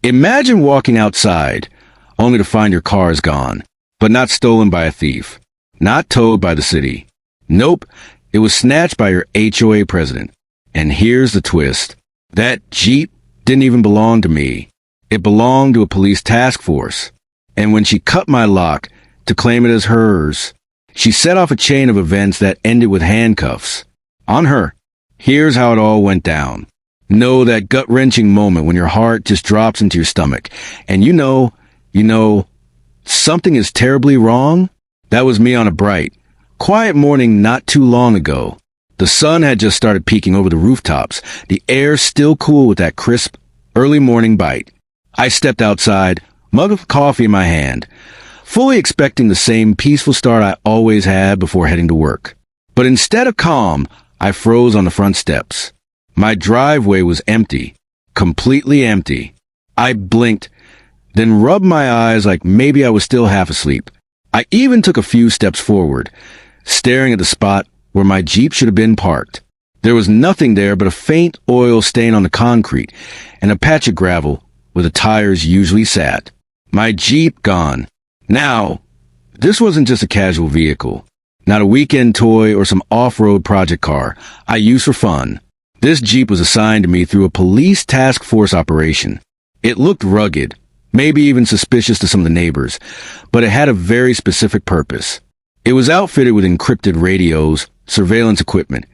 Imagine walking outside, only to find your car is gone, but not stolen by a thief, not towed by the city. Nope, it was snatched by your HOA president. And here's the twist. That Jeep didn't even belong to me. It belonged to a police task force. And when she cut my lock to claim it as hers, she set off a chain of events that ended with handcuffs on her. Here's how it all went down. Know that gut-wrenching moment when your heart just drops into your stomach, and you know, something is terribly wrong? That was me on a bright, quiet morning not too long ago. The sun had just started peeking over the rooftops, the air still cool with that crisp, early morning bite. I stepped outside, mug of coffee in my hand, fully expecting the same peaceful start I always had before heading to work. But instead of calm, I froze on the front steps. My driveway was empty, completely empty. I blinked, then rubbed my eyes like maybe I was still half asleep. I even took a few steps forward, staring at the spot where my Jeep should have been parked. There was nothing there but a faint oil stain on the concrete and a patch of gravel where the tires usually sat. My Jeep gone. Now, this wasn't just a casual vehicle, not a weekend toy or some off-road project car I used for fun. This Jeep was assigned to me through a police task force operation. It looked rugged, maybe even suspicious to some of the neighbors, but it had a very specific purpose. It was outfitted with encrypted radios, surveillance equipment,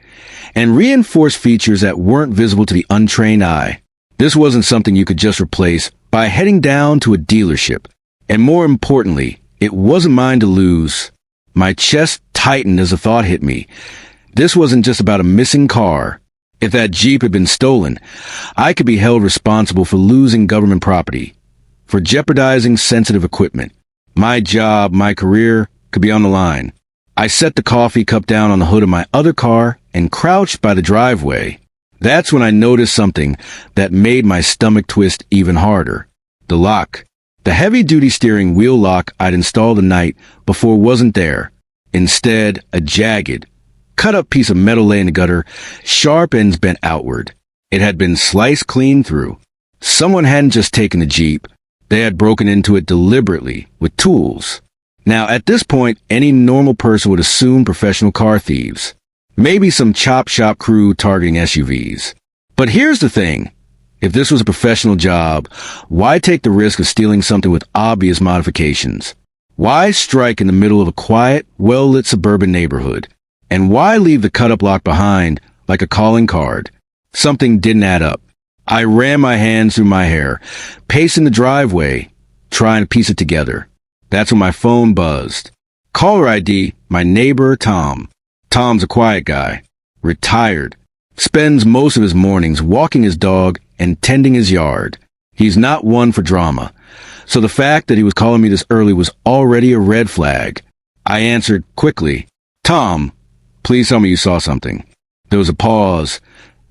and reinforced features that weren't visible to the untrained eye. This wasn't something you could just replace by heading down to a dealership. And more importantly, it wasn't mine to lose. My chest tightened as the thought hit me. This wasn't just about a missing car. If that Jeep had been stolen, I could be held responsible for losing government property, for jeopardizing sensitive equipment. My job, my career, could be on the line. I set the coffee cup down on the hood of my other car and crouched by the driveway. That's when I noticed something that made my stomach twist even harder. The lock. The heavy-duty steering wheel lock I'd installed the night before wasn't there. Instead, a jagged, cut-up piece of metal lay in the gutter, sharp ends bent outward. It had been sliced clean through. Someone hadn't just taken the Jeep. They had broken into it deliberately, with tools. Now, at this point, any normal person would assume professional car thieves. Maybe some chop shop crew targeting SUVs. But here's the thing. If this was a professional job, why take the risk of stealing something with obvious modifications? Why strike in the middle of a quiet, well-lit suburban neighborhood? And why leave the cut-up lock behind like a calling card? Something didn't add up. I ran my hands through my hair, pacing the driveway, trying to piece it together. That's when my phone buzzed. Caller ID, my neighbor, Tom. Tom's a quiet guy, retired, spends most of his mornings walking his dog and tending his yard. He's not one for drama, so the fact that he was calling me this early was already a red flag. I answered quickly, "Tom, please tell me you saw something." There was a pause.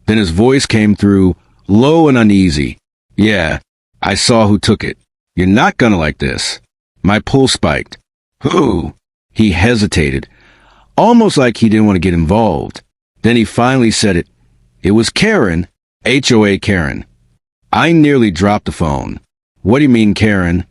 Then his voice came through, low and uneasy. "Yeah, I saw who took it. You're not gonna like this." My pulse spiked. "Who?" He hesitated, almost like he didn't want to get involved. Then he finally said it. "It was Karen, HOA Karen." I nearly dropped the phone. "What do you mean, Karen?"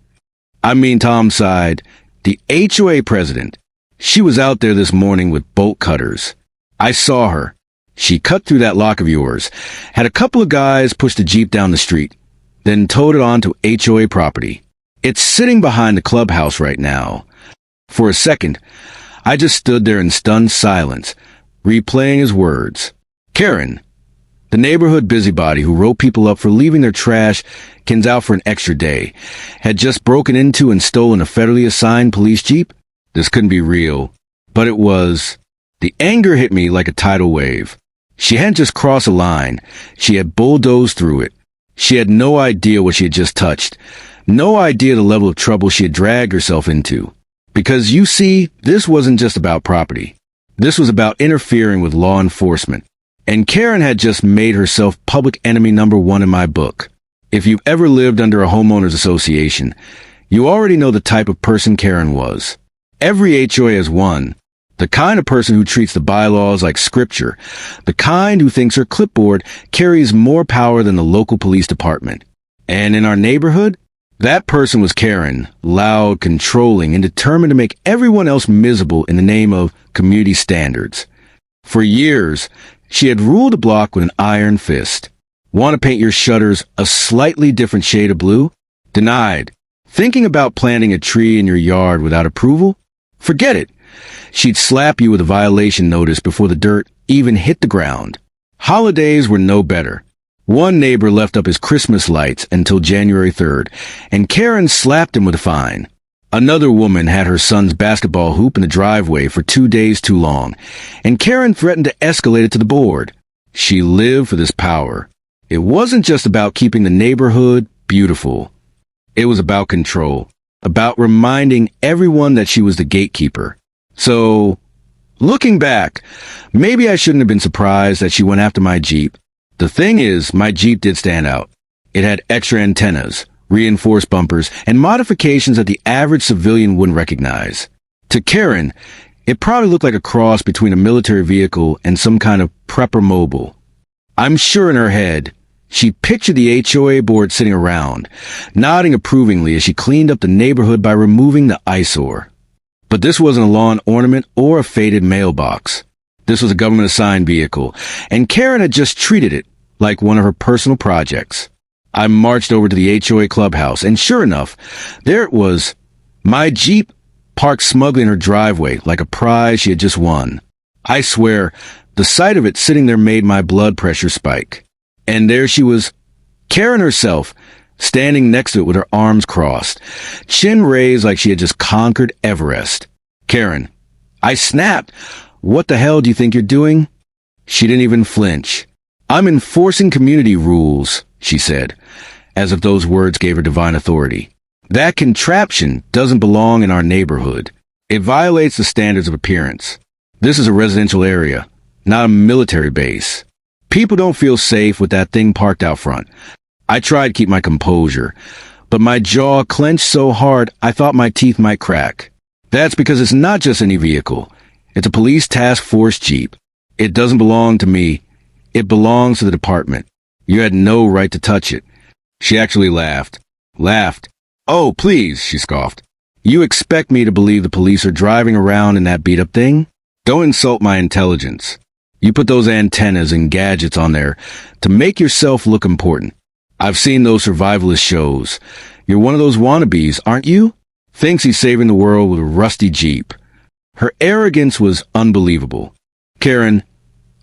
"I mean," Tom sighed, "the HOA president. She was out there this morning with bolt cutters. I saw her. She cut through that lock of yours, had a couple of guys push the Jeep down the street, then towed it onto HOA property. It's sitting behind the clubhouse right now." For a second, I just stood there in stunned silence, replaying his words. Karen, the neighborhood busybody who wrote people up for leaving their trash cans out for an extra day, had just broken into and stolen a federally assigned police Jeep? This couldn't be real. But it was. The anger hit me like a tidal wave. She hadn't just crossed a line, she had bulldozed through it. She had no idea what she had just touched, no idea the level of trouble she had dragged herself into. Because you see, this wasn't just about property. This was about interfering with law enforcement. And Karen had just made herself public enemy number one in my book. If you've ever lived under a homeowners association, you already know the type of person Karen was. Every HOA has one. The kind of person who treats the bylaws like scripture. The kind who thinks her clipboard carries more power than the local police department. And in our neighborhood, that person was Karen, loud, controlling, and determined to make everyone else miserable in the name of community standards. For years, she had ruled the block with an iron fist. Want to paint your shutters a slightly different shade of blue? Denied. Thinking about planting a tree in your yard without approval? Forget it. She'd slap you with a violation notice before the dirt even hit the ground. Holidays were no better. One neighbor left up his Christmas lights until January 3rd, and Karen slapped him with a fine. Another woman had her son's basketball hoop in the driveway for 2 days too long, and Karen threatened to escalate it to the board. She lived for this power. It wasn't just about keeping the neighborhood beautiful. It was about control, about reminding everyone that she was the gatekeeper. So, looking back, maybe I shouldn't have been surprised that she went after my Jeep. The thing is, my Jeep did stand out. It had extra antennas, reinforced bumpers, and modifications that the average civilian wouldn't recognize. To Karen, it probably looked like a cross between a military vehicle and some kind of prepper mobile. I'm sure in her head, she pictured the HOA board sitting around, nodding approvingly as she cleaned up the neighborhood by removing the eyesore. But this wasn't a lawn ornament or a faded mailbox. This was a government-assigned vehicle, and Karen had just treated it like one of her personal projects. I marched over to the HOA clubhouse, and sure enough, there it was, my Jeep parked smugly in her driveway like a prize she had just won. I swear, the sight of it sitting there made my blood pressure spike. And there she was, Karen herself, standing next to it with her arms crossed, chin raised like she had just conquered Everest. Karen, I snapped. What the hell do you think you're doing? She didn't even flinch. I'm enforcing community rules, she said, as if those words gave her divine authority. That contraption doesn't belong in our neighborhood. It violates the standards of appearance. This is a residential area, not a military base. People don't feel safe with that thing parked out front. I tried to keep my composure, but my jaw clenched so hard I thought my teeth might crack. That's because it's not just any vehicle. It's a police task force Jeep. It doesn't belong to me. It belongs to the department. You had no right to touch it. She actually laughed. Laughed. Oh, please, she scoffed. You expect me to believe the police are driving around in that beat-up thing? Don't insult my intelligence. You put those antennas and gadgets on there to make yourself look important. I've seen those survivalist shows. You're one of those wannabes, aren't you? Thinks he's saving the world with a rusty Jeep. Her arrogance was unbelievable. Karen,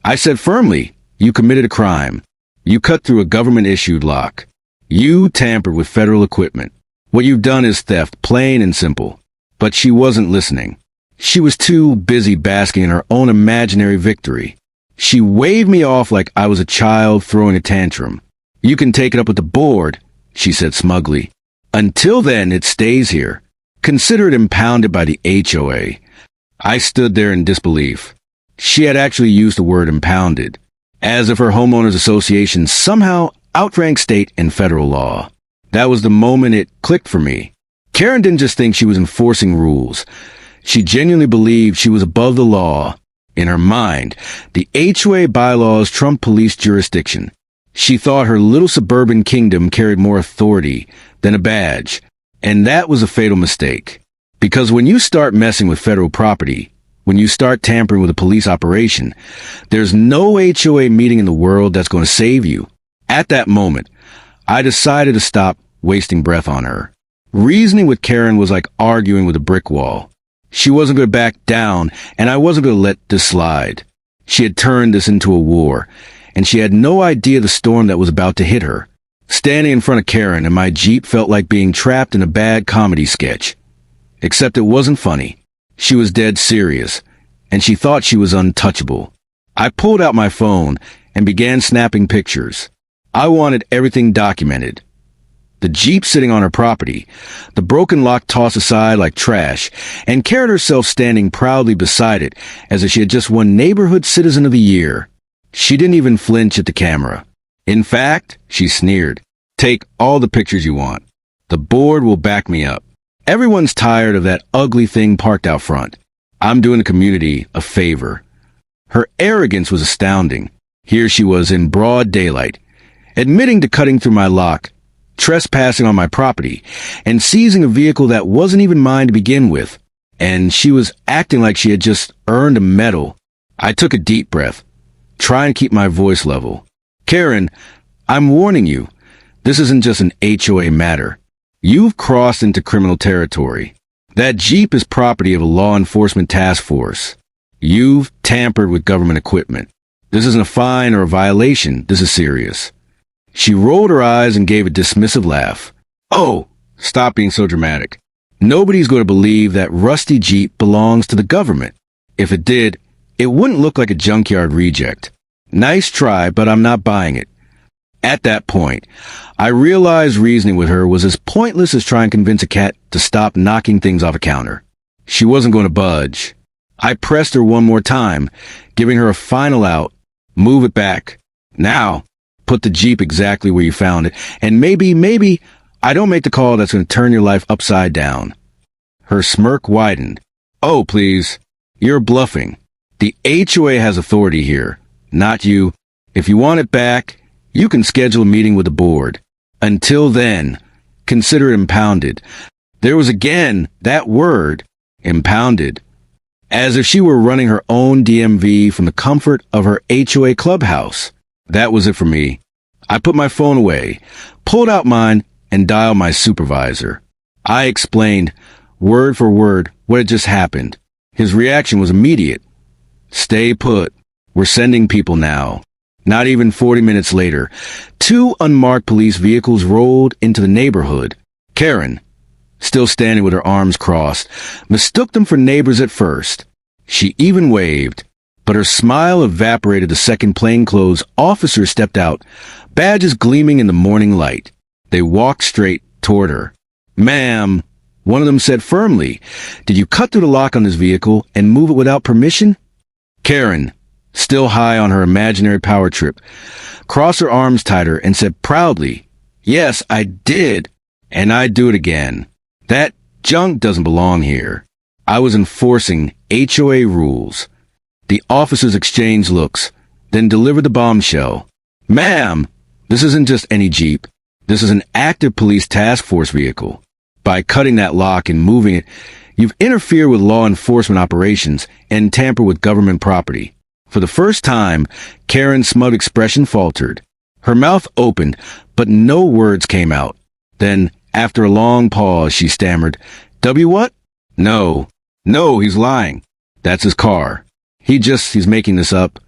I said firmly, you committed a crime. You cut through a government-issued lock. You tampered with federal equipment. What you've done is theft, plain and simple. But she wasn't listening. She was too busy basking in her own imaginary victory. She waved me off like I was a child throwing a tantrum. You can take it up with the board, she said smugly. Until then, it stays here. Consider it impounded by the HOA. I stood there in disbelief. She had actually used the word impounded, as if her Homeowners Association somehow outranked state and federal law. That was the moment it clicked for me. Karen didn't just think she was enforcing rules. She genuinely believed she was above the law. In her mind, the HOA bylaws trumped police jurisdiction. She thought her little suburban kingdom carried more authority than a badge, and that was a fatal mistake. Because when you start messing with federal property, when you start tampering with a police operation, there's no HOA meeting in the world that's going to save you. At that moment, I decided to stop wasting breath on her. Reasoning with Karen was like arguing with a brick wall. She wasn't going to back down, and I wasn't going to let this slide. She had turned this into a war, and she had no idea the storm that was about to hit her. Standing in front of Karen and my Jeep felt like being trapped in a bad comedy sketch. Except it wasn't funny. She was dead serious, and she thought she was untouchable. I pulled out my phone and began snapping pictures. I wanted everything documented. The Jeep sitting on her property, the broken lock tossed aside like trash, and Karen herself standing proudly beside it as if she had just won Neighborhood Citizen of the Year. She didn't even flinch at the camera. In fact, she sneered, "Take all the pictures you want. The board will back me up. Everyone's tired of that ugly thing parked out front. I'm doing the community a favor." Her arrogance was astounding. Here she was in broad daylight, admitting to cutting through my lock trespassing on my property, and seizing a vehicle that wasn't even mine to begin with. And she was acting like she had just earned a medal. I took a deep breath, trying to keep my voice level. Karen, I'm warning you, this isn't just an HOA matter. You've crossed into criminal territory. That Jeep is property of a law enforcement task force. You've tampered with government equipment. This isn't a fine or a violation. This is serious. She rolled her eyes and gave a dismissive laugh. Oh, stop being so dramatic. Nobody's going to believe that rusty Jeep belongs to the government. If it did, it wouldn't look like a junkyard reject. Nice try, but I'm not buying it. At that point, I realized reasoning with her was as pointless as trying to convince a cat to stop knocking things off a counter. She wasn't going to budge. I pressed her one more time, giving her a final out. Move it back. Now, put the Jeep exactly where you found it, and maybe I don't make the call that's going to turn your life upside down. Her smirk widened. Oh, please. You're bluffing. The HOA has authority here, not you. If you want it back, you can schedule a meeting with the board. Until then, consider it impounded. There was again that word, impounded. As if she were running her own DMV from the comfort of her HOA clubhouse. That was it for me. I put my phone away, pulled out mine, and dialed my supervisor. I explained, word for word, what had just happened. His reaction was immediate. Stay put. We're sending people now. Not even 40 minutes later, 2 unmarked police vehicles rolled into the neighborhood. Karen, still standing with her arms crossed, mistook them for neighbors at first. She even waved, but her smile evaporated the second plainclothes officer stepped out, badges gleaming in the morning light. They walked straight toward her. Ma'am, one of them said firmly, did you cut through the lock on this vehicle and move it without permission? Karen, still high on her imaginary power trip, crossed her arms tighter and said proudly, yes, I did, and I'd do it again. That junk doesn't belong here. I was enforcing HOA rules. The officers exchanged looks, then delivered the bombshell. Ma'am, this isn't just any Jeep. This is an active police task force vehicle. By cutting that lock and moving it, you've interfered with law enforcement operations and tampered with government property. For the first time, Karen's smug expression faltered. Her mouth opened, but no words came out. Then, after a long pause, she stammered, W what? No, he's lying. That's his car. He's making this up.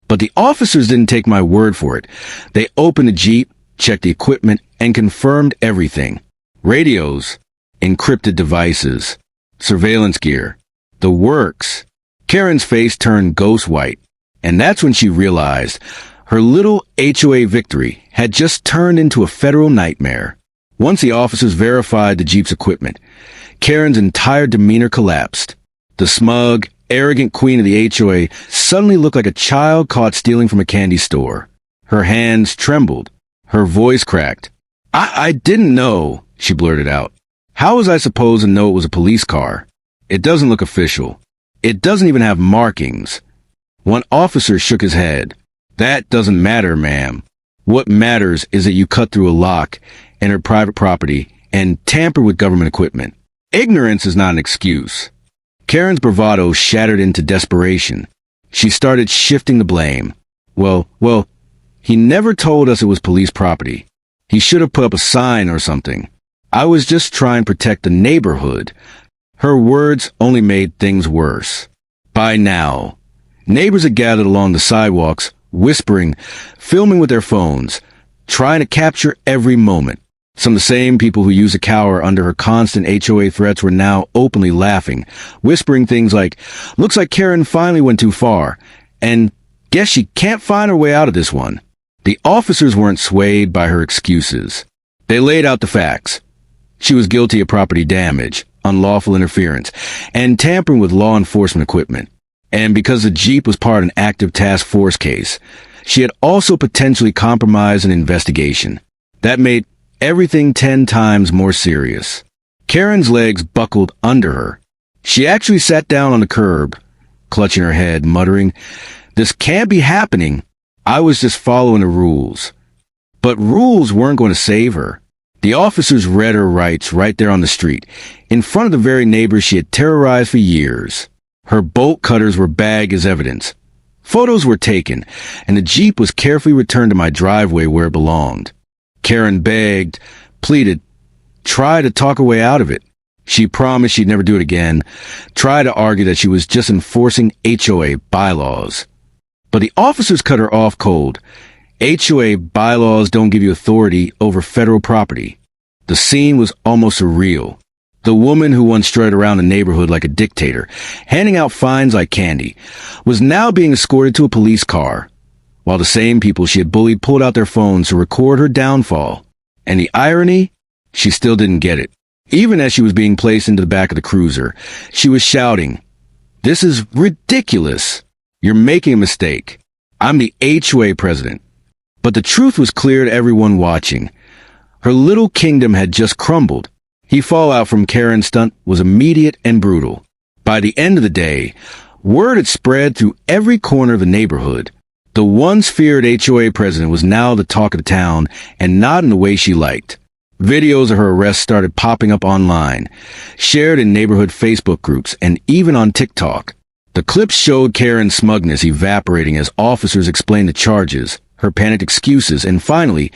But the officers didn't take my word for it. They opened the Jeep, checked the equipment, and confirmed everything. Radios, encrypted devices, surveillance gear, the works. Karen's face turned ghost white, and that's when she realized her little HOA victory had just turned into a federal nightmare. Once the officers verified the Jeep's equipment, Karen's entire demeanor collapsed. The smug, arrogant queen of the HOA suddenly looked like a child caught stealing from a candy store. Her hands trembled. Her voice cracked. I didn't know, she blurted out. How was I supposed to know it was a police car? It doesn't look official. It doesn't even have markings. One officer shook his head. That doesn't matter, ma'am. What matters is that you cut through a lock, entered private property, and tampered with government equipment. Ignorance is not an excuse. Karen's bravado shattered into desperation. She started shifting the blame. Well, he never told us it was police property. He should have put up a sign or something. I was just trying to protect the neighborhood. Her words only made things worse. By now, neighbors had gathered along the sidewalks, whispering, filming with their phones, trying to capture every moment. Some of the same people who used to cower under her constant HOA threats were now openly laughing, whispering things like, looks like Karen finally went too far, and guess she can't find her way out of this one. The officers weren't swayed by her excuses. They laid out the facts. She was guilty of property damage, unlawful interference, and tampering with law enforcement equipment. And because the Jeep was part of an active task force case, she had also potentially compromised an investigation. That made everything 10 times more serious. Karen's legs buckled under her. She actually sat down on the curb, clutching her head, muttering, this can't be happening. I was just following the rules. But rules weren't going to save her. The officers read her rights right there on the street, in front of the very neighbors she had terrorized for years. Her bolt cutters were bagged as evidence. Photos were taken, and the Jeep was carefully returned to my driveway where it belonged. Karen begged, pleaded, tried to talk her way out of it. She promised she'd never do it again, tried to argue that she was just enforcing HOA bylaws. But the officers cut her off cold. HOA bylaws don't give you authority over federal property. The scene was almost surreal. The woman who once strutted around the neighborhood like a dictator, handing out fines like candy, was now being escorted to a police car, while the same people she had bullied pulled out their phones to record her downfall. And the irony? She still didn't get it. Even as she was being placed into the back of the cruiser, she was shouting, "This is ridiculous. You're making a mistake. I'm the HOA president." But the truth was clear to everyone watching. Her little kingdom had just crumbled. The fallout from Karen's stunt was immediate and brutal. By the end of the day, word had spread through every corner of the neighborhood. The once feared HOA president was now the talk of the town, and not in the way she liked. Videos of her arrest started popping up online, shared in neighborhood Facebook groups, and even on TikTok. The clips showed Karen's smugness evaporating as officers explained the charges, her panicked excuses, and finally,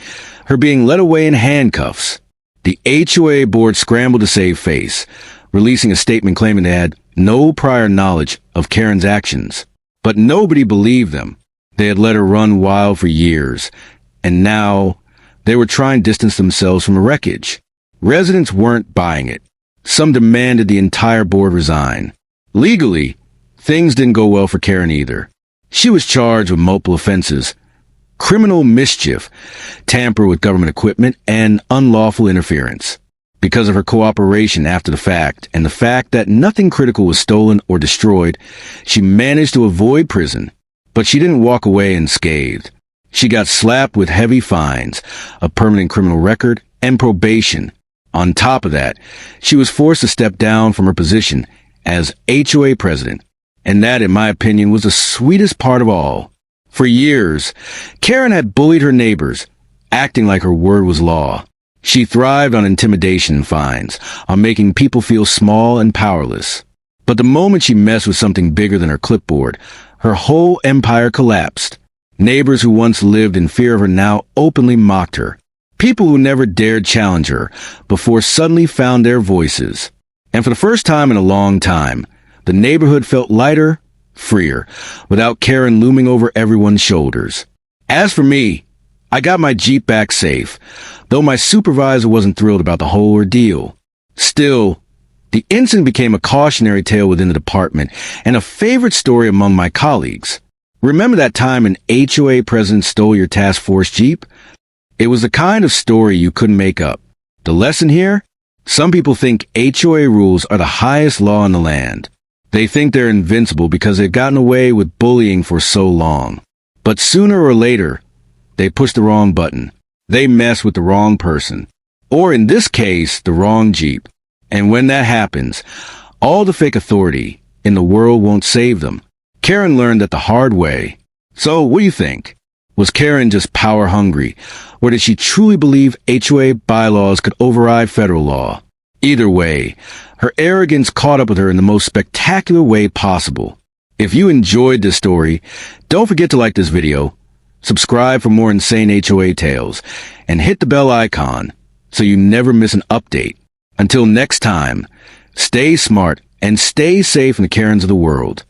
her being led away in handcuffs. The HOA board scrambled to save face, releasing a statement claiming they had no prior knowledge of Karen's actions. But nobody believed them. They had let her run wild for years, and now they were trying to distance themselves from the wreckage. Residents weren't buying it. Some demanded the entire board resign. Legally, things didn't go well for Karen either. She was charged with multiple offenses: criminal mischief, tamper with government equipment, and unlawful interference. Because of her cooperation after the fact, and the fact that nothing critical was stolen or destroyed, she managed to avoid prison. But she didn't walk away unscathed. She got slapped with heavy fines, a permanent criminal record, and probation. On top of that, she was forced to step down from her position as HOA president. And that, in my opinion, was the sweetest part of all. For years, Karen had bullied her neighbors, acting like her word was law. She thrived on intimidation and fines, on making people feel small and powerless. But the moment she messed with something bigger than her clipboard, her whole empire collapsed. Neighbors who once lived in fear of her now openly mocked her. People who never dared challenge her before suddenly found their voices. And for the first time in a long time, the neighborhood felt lighter, freer, without Karen looming over everyone's shoulders. As for me, I got my Jeep back safe, though my supervisor wasn't thrilled about the whole ordeal. Still, the incident became a cautionary tale within the department and a favorite story among my colleagues. Remember that time an HOA president stole your task force Jeep? It was the kind of story you couldn't make up. The lesson here? Some people think HOA rules are the highest law in the land. They think they're invincible because they've gotten away with bullying for so long. But sooner or later, they push the wrong button. They mess with the wrong person. Or in this case, the wrong Jeep. And when that happens, all the fake authority in the world won't save them. Karen learned that the hard way. So, what do you think? Was Karen just power hungry? Or did she truly believe HOA bylaws could override federal law? Either way, her arrogance caught up with her in the most spectacular way possible. If you enjoyed this story, don't forget to like this video, subscribe for more insane HOA tales, and hit the bell icon so you never miss an update. Until next time, stay smart and stay safe in the Karens of the world.